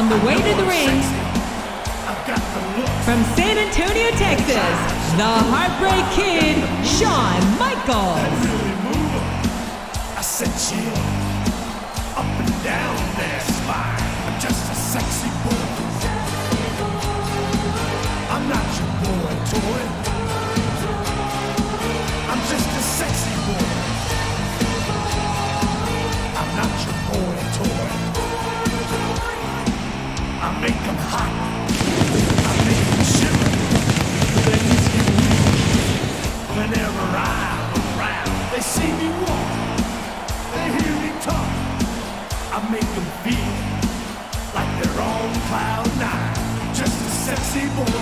On the way to the ring, from San Antonio, Texas, the Heartbreak Kid, Shawn Michaels. I said chill, up and down their spine. I'm just a sexy boy. I'm not your boy toy. I'm just a sexy boy. I'm not your boy toy. I make them hot. I make them shiver. Things get weak. Whenever I'm around, they see me walk. They hear me talk. I make them feel like they're on cloud nine. Just a sexy boy.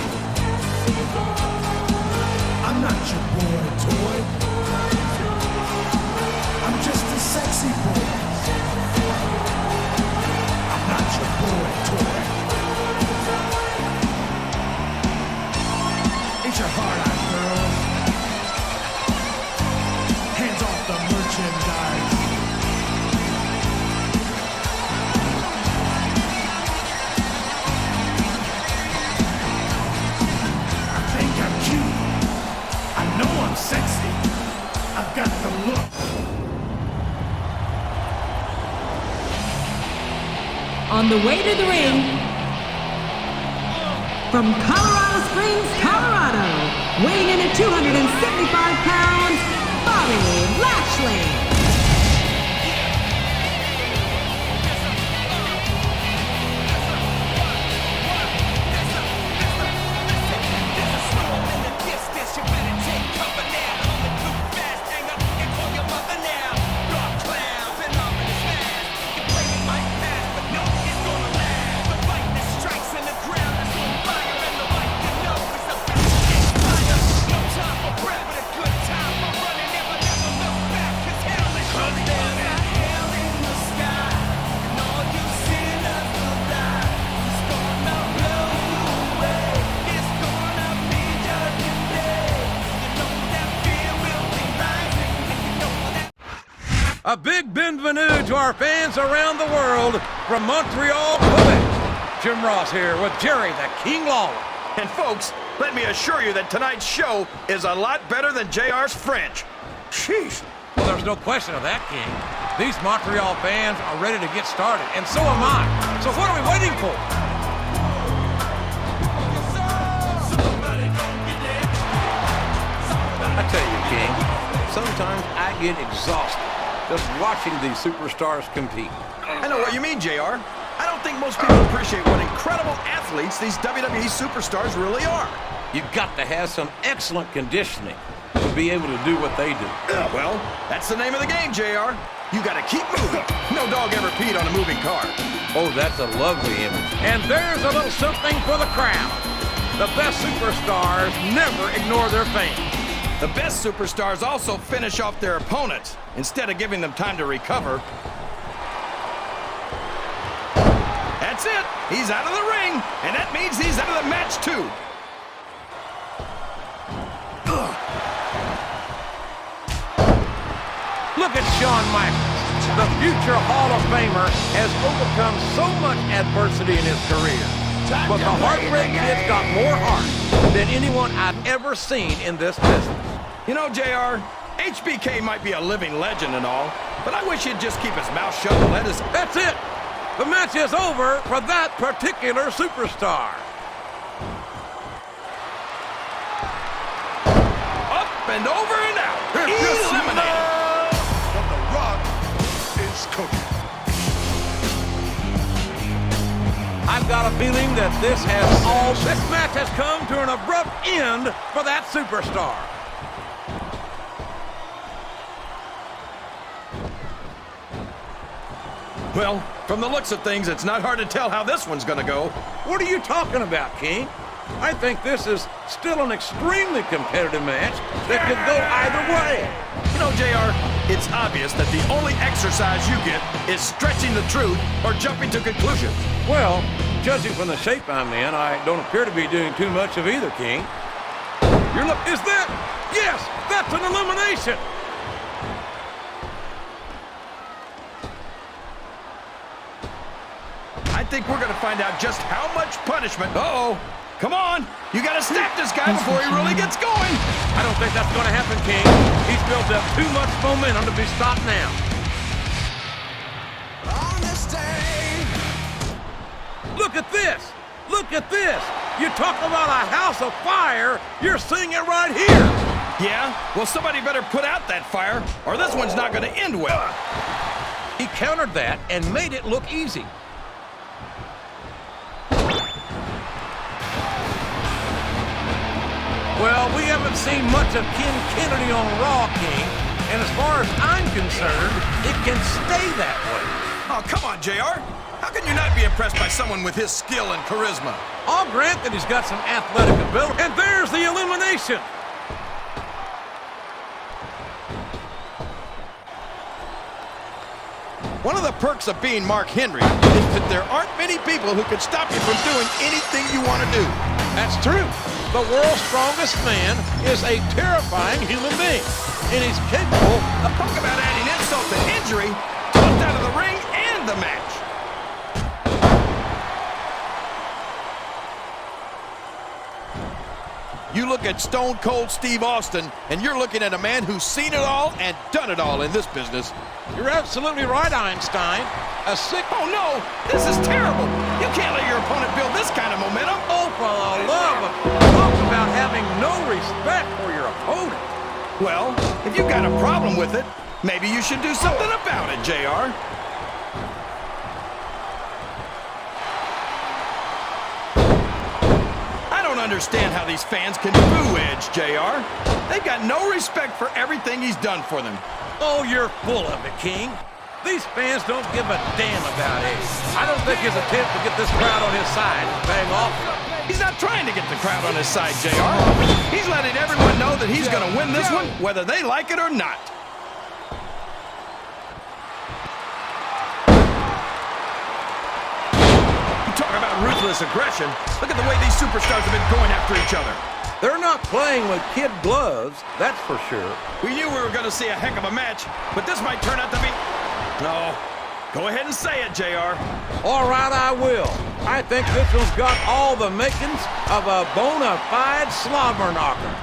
I'm not your boy toy. I'm just a sexy boy. I'm not your boy toy. Ain't your heart out, girls? Hands off the merchandise. I think I'm cute. I know I'm sexy. I've got the look. On the way to the ring, from Colorado Springs, Colorado, weighing in at 275 pounds, Bobby Lashley. A big bienvenue to our fans around the world from Montreal, Quebec. Jim Ross here with Jerry the King Lawler. And folks, let me assure you that tonight's show is a lot better than JR's French. Sheesh. Well, there's no question of that, King. These Montreal fans are ready to get started, and so am I. So what are we waiting for? I tell you, King, sometimes I get exhausted just watching these superstars compete. I know what you mean, JR. I don't think most people appreciate what incredible athletes these WWE superstars really are. You've got to have some excellent conditioning to be able to do what they do. Well, that's the name of the game, JR. You got to keep moving. No dog ever peed on a moving car. Oh, that's a lovely image. And there's a little something for the crowd. The best superstars never ignore their fans. The best superstars also finish off their opponents instead of giving them time to recover. That's it. He's out of the ring, and that means he's out of the match, too. Look at Shawn Michaels. The future Hall of Famer has overcome so much adversity in his career. But the Heartbreak Kid's got more heart than anyone I've ever seen in this business. You know, JR, HBK might be a living legend and all, but I wish he'd just keep his mouth shut and let his... That's it! The match is over for that particular superstar. Up and over and out. Eliminated. But the Rock is cooking. I've got a feeling that this match has come to an abrupt end for that superstar. Well, from the looks of things, it's not hard to tell how this one's gonna go. What are you talking about, King? I think this is still an extremely competitive match that could go either way. You know, JR, it's obvious that the only exercise you get is stretching the truth or jumping to conclusions. Well, judging from the shape I'm in, I don't appear to be doing too much of either, King. Is that? Yes, that's an elimination. think we're going to find out just how much punishment. Uh-oh. Come on. You got to stop this guy before he really gets going. I don't think that's going to happen, King. He's built up too much momentum to be stopped now. On this day. Look at this. Look at this. You talk about a house of fire, you're seeing it right here. Yeah? Well, somebody better put out that fire, or this one's not going to end well. He countered that and made it look easy. Well, we haven't seen much of Ken Kennedy on Raw, King, and as far as I'm concerned, it can stay that way. Oh, come on, JR. How can you not be impressed by someone with his skill and charisma? I'll grant that he's got some athletic ability, and there's the elimination. One of the perks of being Mark Henry is that there aren't many people who can stop you from doing anything you want to do. That's true. The world's strongest man is a terrifying human being, and he's capable of... Talk about adding insult to injury, tossed out of the ring and the match. You look at Stone Cold Steve Austin, and you're looking at a man who's seen it all and done it all in this business. You're absolutely right, Einstein. Oh, no! This is terrible! You can't let your opponent build this kind of momentum! Oh, for the love of... Talk about having no respect for your opponent. Well, if you've got a problem with it, maybe you should do something about it, JR. I don't understand how these fans can boo Edge, JR. They've got no respect for everything he's done for them. Oh, you're full of it, King. These fans don't give a damn about Edge. I don't think his attempt to get this crowd on his side is paying off. He's not trying to get the crowd on his side, JR. He's letting everyone know that he's going to win this one, whether they like it or not. You talk about ruthless aggression. Look at the way these superstars have been going after each other. They're not playing with kid gloves, that's for sure. We knew we were going to see a heck of a match, but this might turn out to be... No. Go ahead and say it, JR. All right, I will. I think this one's got all the makings of a bona fide slobber knocker.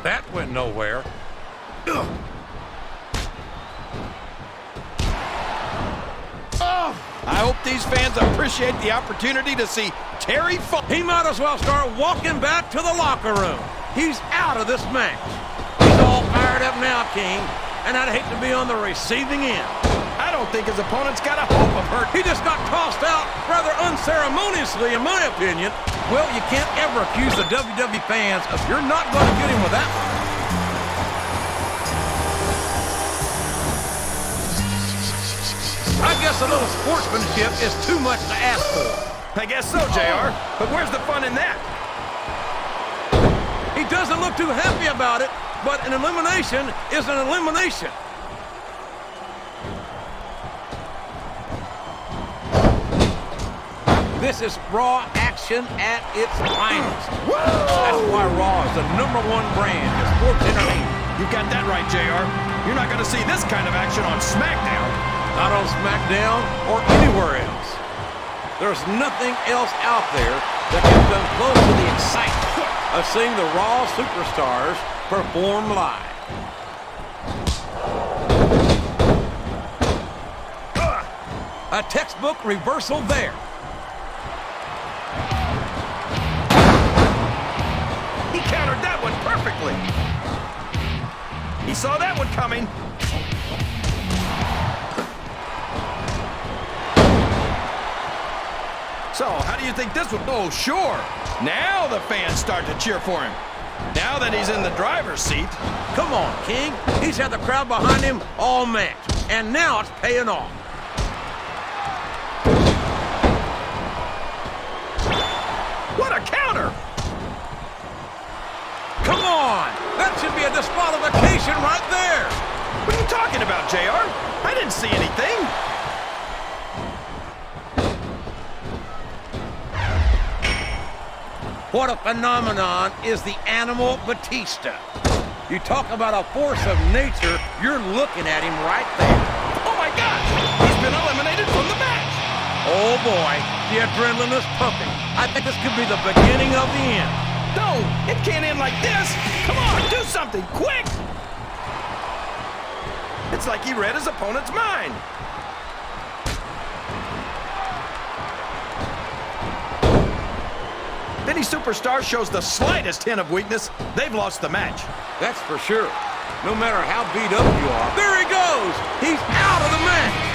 That went nowhere. Ugh. Oh, I hope these fans appreciate the opportunity to see Terry Funk. He might as well start walking back to the locker room. He's out of this match. He's all fired up now, King, and I'd hate to be on the receiving end. I don't think his opponent's got a hope of hurt. He just got tossed out rather unceremoniously, in my opinion. Well, you can't ever accuse the WWE fans of you're not going to get him with that one. I guess a little sportsmanship is too much to ask for. I guess so, JR. But where's the fun in that? He doesn't look too happy about it, but an elimination is an elimination. This is Raw action at its finest. That's why Raw is the #1 brand of sports entertainment. You got that right, JR. You're not going to see this kind of action on Smackdown. Not on Smackdown or anywhere else. There's nothing else out there that can come close to the excitement of seeing the Raw superstars perform live. A textbook reversal there. He countered that one perfectly. He saw that one coming. So, how do you think this would... Oh, sure. Now the fans start to cheer for him. Now that he's in the driver's seat. Come on, King. He's had the crowd behind him all match, and now it's paying off. What a counter! Come on! That should be a disqualification right there! What are you talking about, JR? I didn't see anything. What a phenomenon is the Animal Batista. You talk about a force of nature, you're looking at him right there. Oh my gosh! He's been eliminated. Oh, boy, the adrenaline is pumping. I think this could be the beginning of the end. No, it can't end like this. Come on, do something, quick! It's like he read his opponent's mind. If any superstar shows the slightest hint of weakness, they've lost the match. That's for sure. No matter how beat up you are. There he goes! He's out of the match!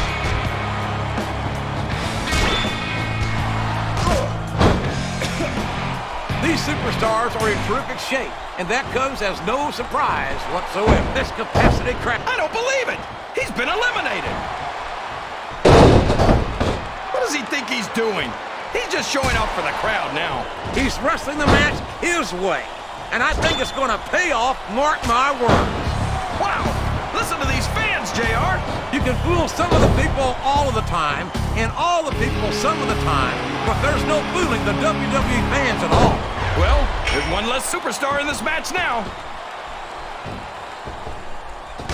These superstars are in terrific shape, and that comes as no surprise whatsoever. This capacity crap. I don't believe it! He's been eliminated! What does he think he's doing? He's just showing off for the crowd now. He's wrestling the match his way, and I think it's going to pay off, mark my words. Wow! Listen to these fans, JR! You can fool some of the people all of the time, and all the people some of the time, but there's no fooling the WWE fans at all. Well, there's one less superstar in this match now.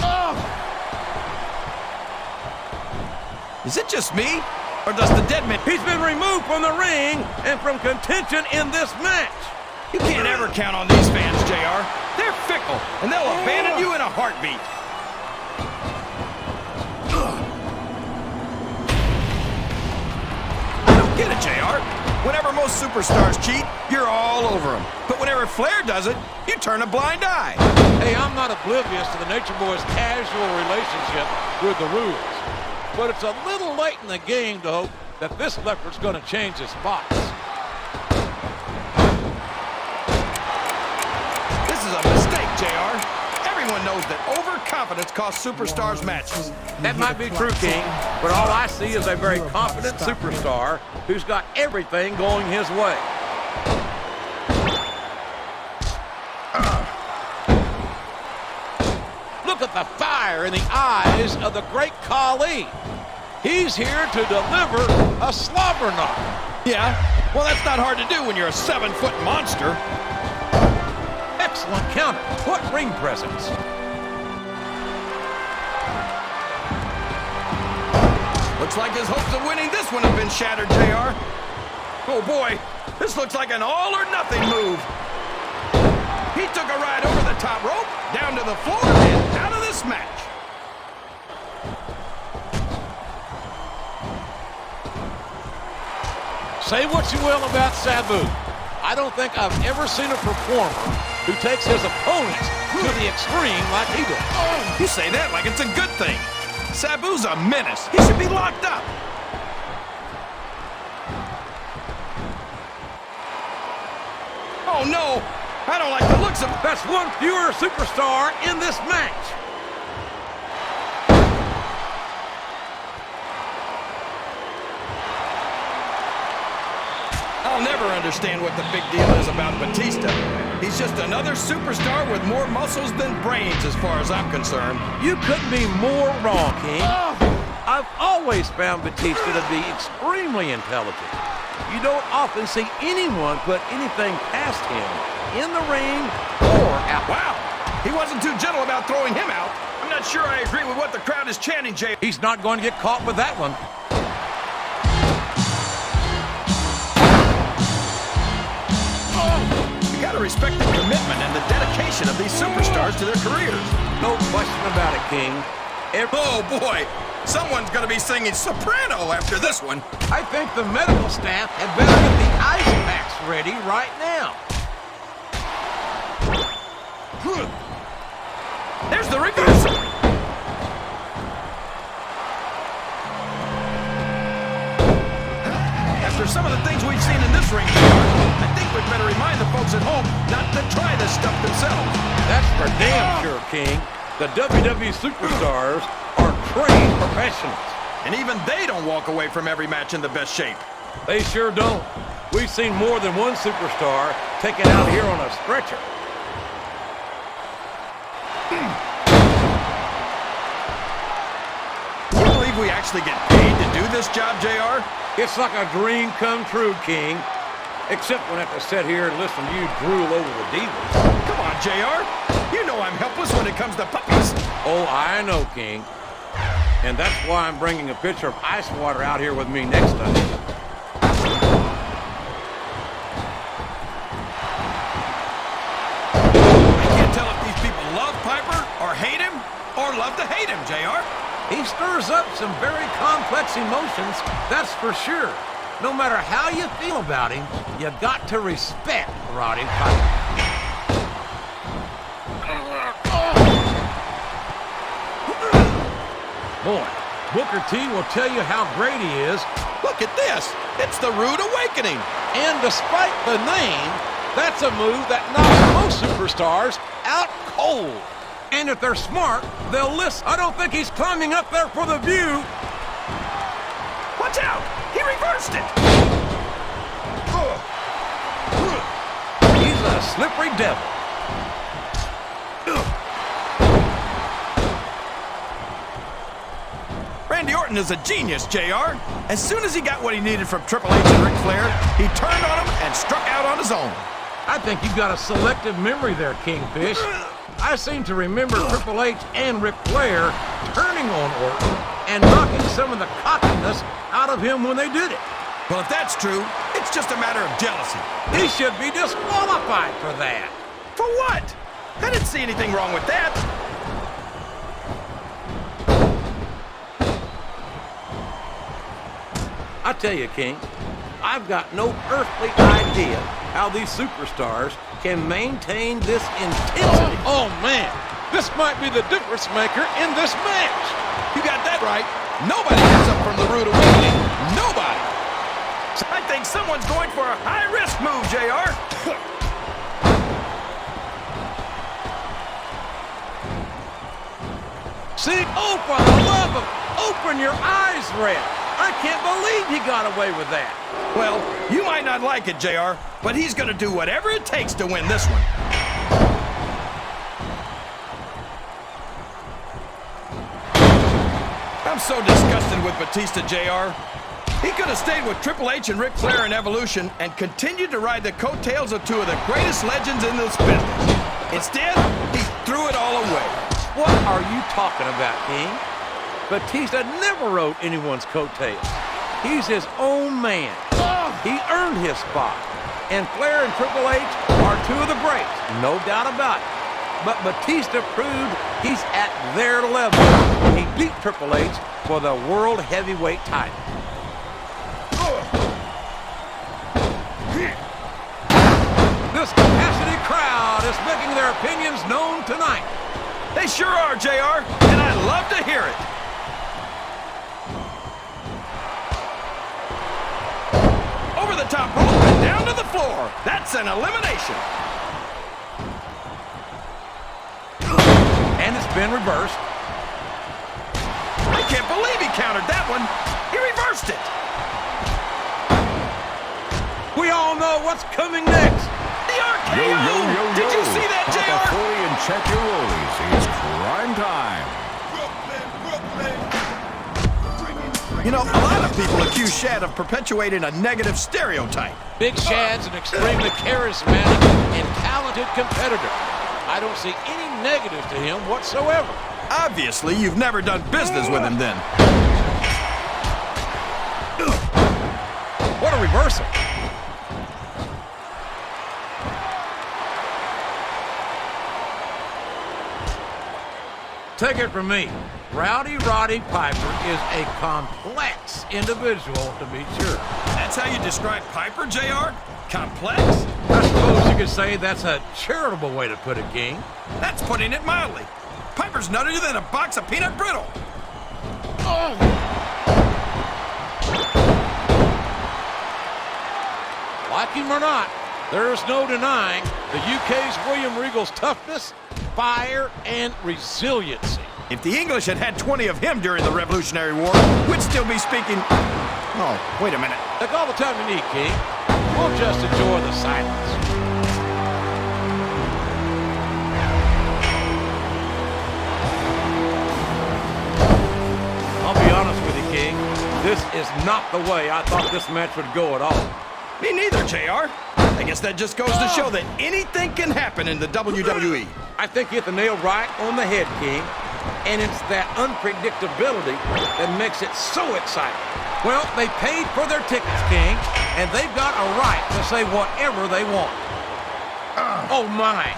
Oh! Is it just me? Or does the dead man... He's been removed from the ring and from contention in this match. You can't ever count on these fans, JR. They're fickle, and they'll abandon you in a heartbeat. I don't get it, JR. Whenever most superstars cheat, you're all over them. But whenever Flair does it, you turn a blind eye. Hey, I'm not oblivious to the Nature Boy's casual relationship with the rules. But it's a little late in the game to hope that this leopard's going to change his spots. This is a mistake, JR. Everyone knows that overconfidence costs superstars matches. That might be true, King, but all I see is a very confident superstar who's got everything going his way. Look at the fire in the eyes of the great Khali. He's here to deliver a slobber knocker. Yeah, well, that's not hard to do when you're a 7-foot monster. Excellent counter. What ring presence. Looks like his hopes of winning this one have been shattered, JR. Oh, boy, this looks like an all-or-nothing move. He took a ride over the top rope, down to the floor, and out of this match. Say what you will about Sabu. I don't think I've ever seen a performer who takes his opponents to the extreme like he does. Oh, you say that like it's a good thing. Sabu's a menace. He should be locked up. Oh, no. I don't like the looks of... That's one fewer superstar in this match. I'll never understand what the big deal is about Batista. He's just another superstar with more muscles than brains as far as I'm concerned. You couldn't be more wrong, King. I've always found Batista to be extremely intelligent. You don't often see anyone put anything past him in the ring or out. Wow, he wasn't too gentle about throwing him out. I'm not sure I agree with what the crowd is chanting, Jay. He's not going to get caught with that one. You gotta respect the commitment and the dedication of these superstars to their careers. No question about it, King. Oh boy, someone's gonna be singing soprano after this one. I think the medical staff had better get the ice packs ready right now. There's the reversal. After some of the things we've seen in this ring, I think we'd better remind the folks at home not to try this stuff themselves. That's for damn sure, King. The WWE superstars are trained professionals. And even they don't walk away from every match in the best shape. They sure don't. We've seen more than one superstar taken out here on a stretcher. Can you believe we actually get paid to do this job, JR? It's like a dream come true, King. Except when I have to sit here and listen to you drool over the divas. Come on, JR. You know I'm helpless when it comes to puppies. Oh, I know, King. And that's why I'm bringing a pitcher of ice water out here with me next time. I can't tell if these people love Piper or hate him or love to hate him, JR. He stirs up some very complex emotions, that's for sure. No matter how you feel about him, you got to respect Roddy Piper. Boy, Booker T will tell you how great he is. Look at this. It's the Rude Awakening. And despite the name, that's a move that knocks most superstars out cold. And if they're smart, they'll listen. I don't think he's climbing up there for the view. Watch out! He reversed it! He's a slippery devil. Randy Orton is a genius, JR. As soon as he got what he needed from Triple H and Ric Flair, he turned on him and struck out on his own. I think you've got a selective memory there, Kingfish. I seem to remember Triple H and Ric Flair turning on Orton and knocking some of the cockiness out of him when they did it. Well, if that's true, it's just a matter of jealousy. He should be disqualified for that. For what? I didn't see anything wrong with that. I tell you, King, I've got no earthly idea how these superstars can maintain this intensity. Oh, man, this might be the difference maker in this match. You got that right. Nobody gets up from the Rude Awakening. Nobody. I think someone's going for a high-risk move, JR. See? Oh, for the love of... Open your eyes, Red. I can't believe he got away with that. Well, you might not like it, JR, but he's going to do whatever it takes to win this one. I'm so disgusted with Batista, JR. He could have stayed with Triple H and Ric Flair in Evolution and continued to ride the coattails of two of the greatest legends in this business. Instead, he threw it all away. What are you talking about, King? Batista never rode anyone's coattails. He's his own man. He earned his spot. And Flair and Triple H are two of the greats, no doubt about it. But Batista proved he's at their level. He beat Triple H for the World Heavyweight title. This capacity crowd is making their opinions known tonight. They sure are, JR, and I love to hear it. Over the top rope and down to the floor. That's an elimination. And it's been reversed. I can't believe he countered that one. He reversed it. We all know what's coming next. The RKO! Did you see that, Pop a JR? Foley and check your rollies. It's crime time. You know, a lot of people accuse Shad of perpetuating a negative stereotype. Big Shad's an extremely charismatic and talented competitor. I don't see any negative to him whatsoever. Obviously, you've never done business with him then. What a reversal. Take it from me, Roddy Piper is a complex individual, to be sure. That's how you describe Piper, JR? Complex? I suppose you could say that's a charitable way to put it, King. That's putting it mildly. Piper's nuttier than a box of peanut brittle. Like him or not, there's no denying the UK's William Regal's toughness, fire, and resiliency. If the English had had 20 of him during the Revolutionary War, we'd still be speaking... Oh, wait a minute. Take all the time you need, King. We'll just enjoy the silence. I'll be honest with you, King. This is not the way I thought this match would go at all. Me neither, JR. I guess that just goes to show that anything can happen in the WWE. I think you hit the nail right on the head, King. And it's that unpredictability that makes it so exciting. Well, they paid for their tickets, King, and they've got a right to say whatever they want. Oh, my.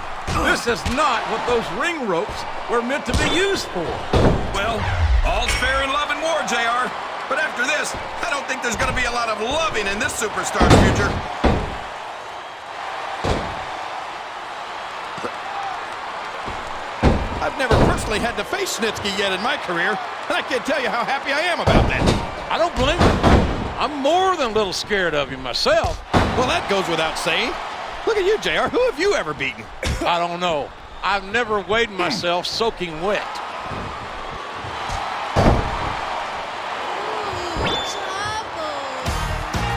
This is not what those ring ropes were meant to be used for. Well, all's fair in love and war, JR. But after this, I don't think there's going to be a lot of loving in this superstar's future. I've never personally had to face Snitsky yet in my career, and I can't tell you how happy I am about that. I don't blame you. I'm more than a little scared of you myself. Well, that goes without saying. Look at you, JR. Who have you ever beaten? I don't know. I've never weighed myself soaking wet.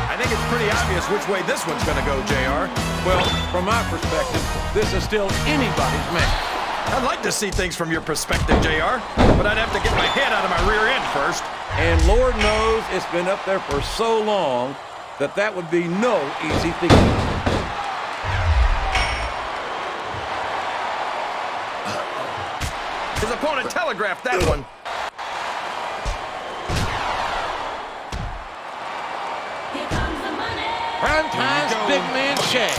I think it's pretty obvious which way this one's going to go, JR. Well, from my perspective, this is still anybody's match. I'd like to see things from your perspective, JR, but I'd have to get my head out of my rear end first. And Lord knows it's been up there for so long that that would be no easy feat. His opponent telegraphed that one. Primetime's big man Shad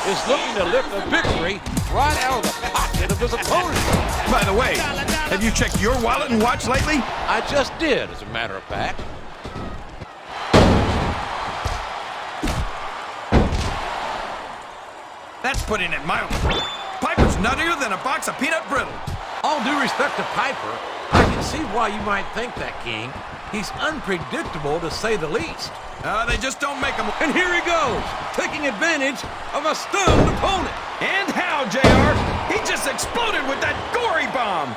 is looking to lift a victory right out of the pocket of his opponent. By the way, have you checked your wallet and watch lately? I just did, as a matter of fact. That's putting it mildly. Piper's nuttier than a box of peanut brittle. All due respect to Piper, I can see why you might think that, King. He's unpredictable, to say the least. They just don't make him. And here he goes, taking advantage of a stunned opponent. And how, JR? He just exploded with that gory bomb.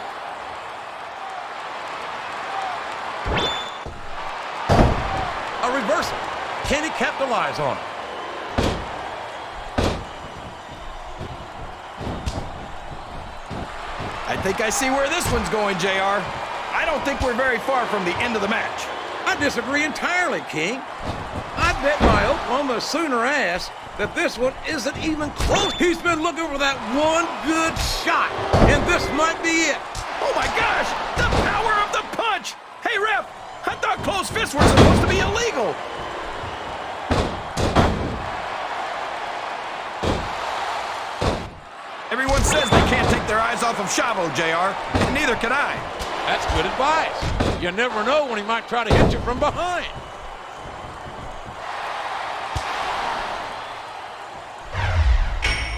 A reversal. Can he capitalize on it? I think I see where this one's going, JR. I don't think we're very far from the end of the match. I disagree entirely, King. I bet my Oklahoma Sooner ass that this one isn't even close. He's been looking for that one good shot, and this might be it. Oh my gosh, the power of the punch! Hey ref, I thought closed fists were supposed to be illegal. Everyone says they can't take their eyes off of Chavo, JR, and neither can I. That's good advice. You never know when he might try to hit you from behind.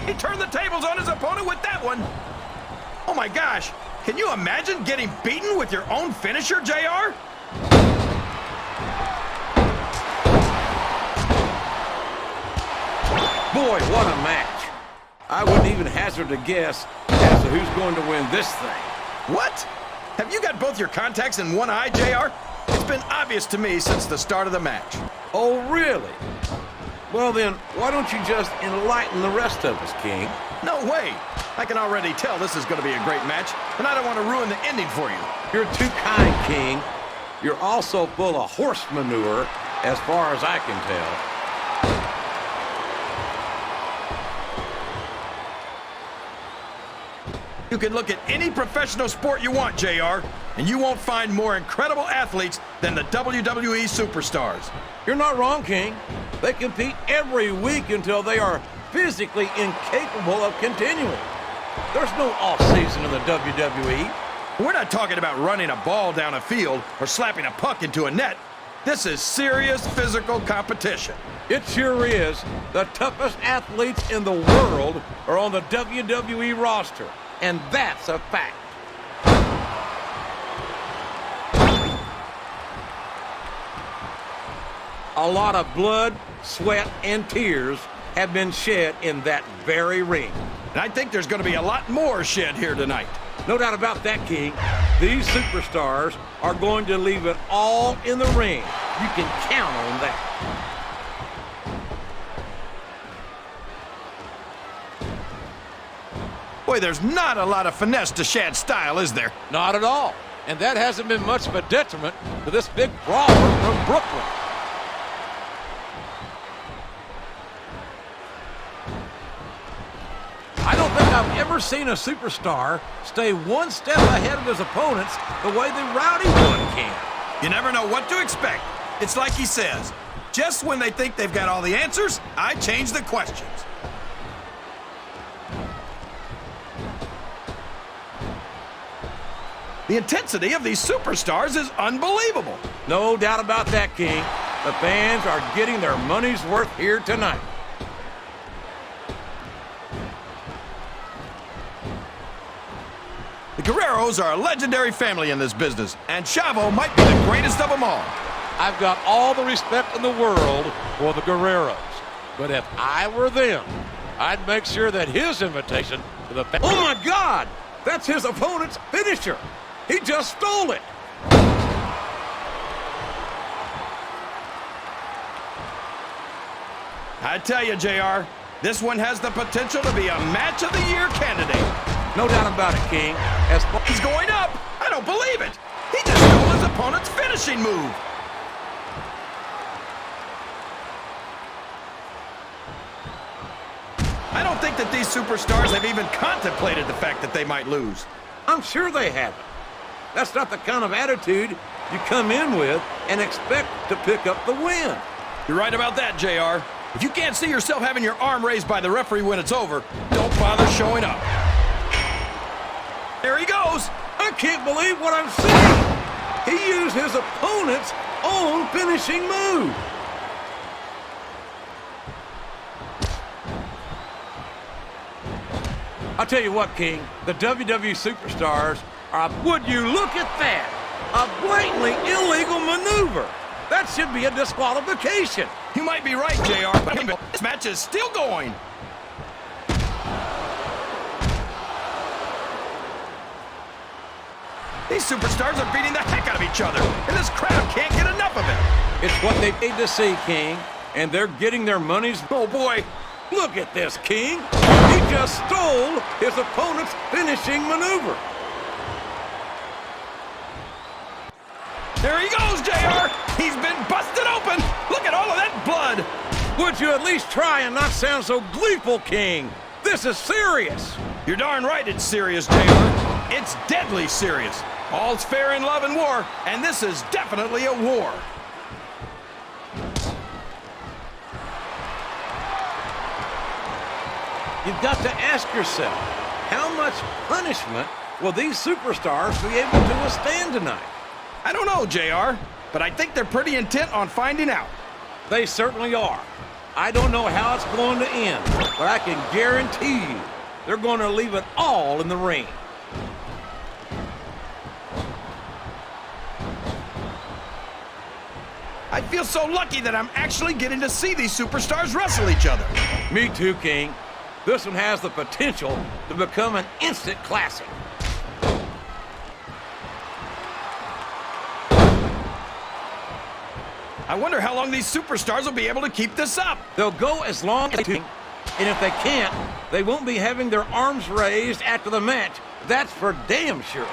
He turned the tables on his opponent with that one. Oh my gosh, can you imagine getting beaten with your own finisher, JR? Boy, what a match. I wouldn't even hazard a guess as to who's going to win this thing. What? Have you got both your contacts in one eye, JR? It's been obvious to me since the start of the match. Oh, really? Well then, why don't you just enlighten the rest of us, King? No way. I can already tell this is going to be a great match, and I don't want to ruin the ending for you. You're too kind, King. You're also full of horse manure, as far as I can tell. You can look at any professional sport you want, JR, and you won't find more incredible athletes than the WWE superstars. You're not wrong, King. They compete every week until they are physically incapable of continuing. There's no off-season in the WWE. We're not talking about running a ball down a field or slapping a puck into a net. This is serious physical competition. It sure is. The toughest athletes in the world are on the WWE roster. And that's a fact. A lot of blood, sweat, and tears have been shed in that very ring. And I think there's going to be a lot more shed here tonight. No doubt about that, King. These superstars are going to leave it all in the ring. You can count on that. Boy, there's not a lot of finesse to Shad's style, is there? Not at all. And that hasn't been much of a detriment to this big brawler from Brooklyn. I don't think I've ever never seen a superstar stay one step ahead of his opponents the way the Rowdy one can. You never know what to expect. It's like he says, just when they think they've got all the answers, I change the questions. The intensity of these superstars is unbelievable. No doubt about that, King. The fans are getting their money's worth here tonight. The Guerreros are a legendary family in this business, and Chavo might be the greatest of them all. I've got all the respect in the world for the Guerreros. But if I were them, I'd make sure that his invitation to the... Oh, my God! That's his opponent's finisher. He just stole it. I tell you, JR, this one has the potential to be a match of the year candidate. No doubt about it, King. As He's going up. I don't believe it. He just stole his opponent's finishing move. I don't think that these superstars have even contemplated the fact that they might lose. I'm sure they haven't. That's not the kind of attitude you come in with and expect to pick up the win. You're right about that, JR. If you can't see yourself having your arm raised by the referee when it's over, don't bother showing up. There he goes. I can't believe what I'm seeing. He used his opponent's own finishing move. I'll tell you what, King, the WWE superstars are, would you look at that, a blatantly illegal maneuver. That should be a disqualification. You might be right, JR, but this match is still going. These superstars are beating the heck out of each other, and this crowd can't get enough of it. It's what they paid to see, King, and they're getting their money's... Oh, boy. Look at this, King. He just stole his opponent's finishing maneuver. There he goes, JR. He's been busted open. Look at all of that blood. Would you at least try and not sound so gleeful, King? This is serious. You're darn right it's serious, JR. It's deadly serious. All's fair in love and war, and this is definitely a war. You've got to ask yourself, how much punishment will these superstars be able to withstand tonight? I don't know, JR, but I think they're pretty intent on finding out. They certainly are. I don't know how it's going to end, but I can guarantee you they're going to leave it all in the ring. I feel so lucky that I'm actually getting to see these superstars wrestle each other. Me too, King. This one has the potential to become an instant classic. I wonder how long these superstars will be able to keep this up. They'll go as long as they can, and if they can't, they won't be having their arms raised after the match. That's for damn sure.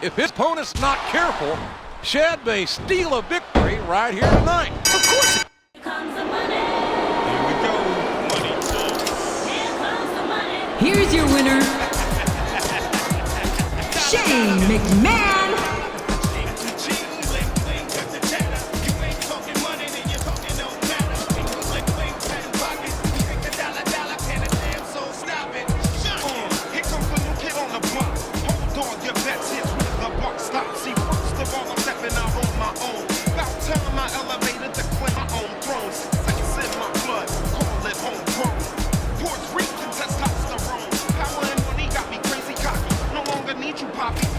If his opponent's not careful, Shad may steal a victory right here tonight. Of course. Here comes the money. Here we go. Money talk. Here comes the money. Here's your winner, Shane McMahon. Poppy.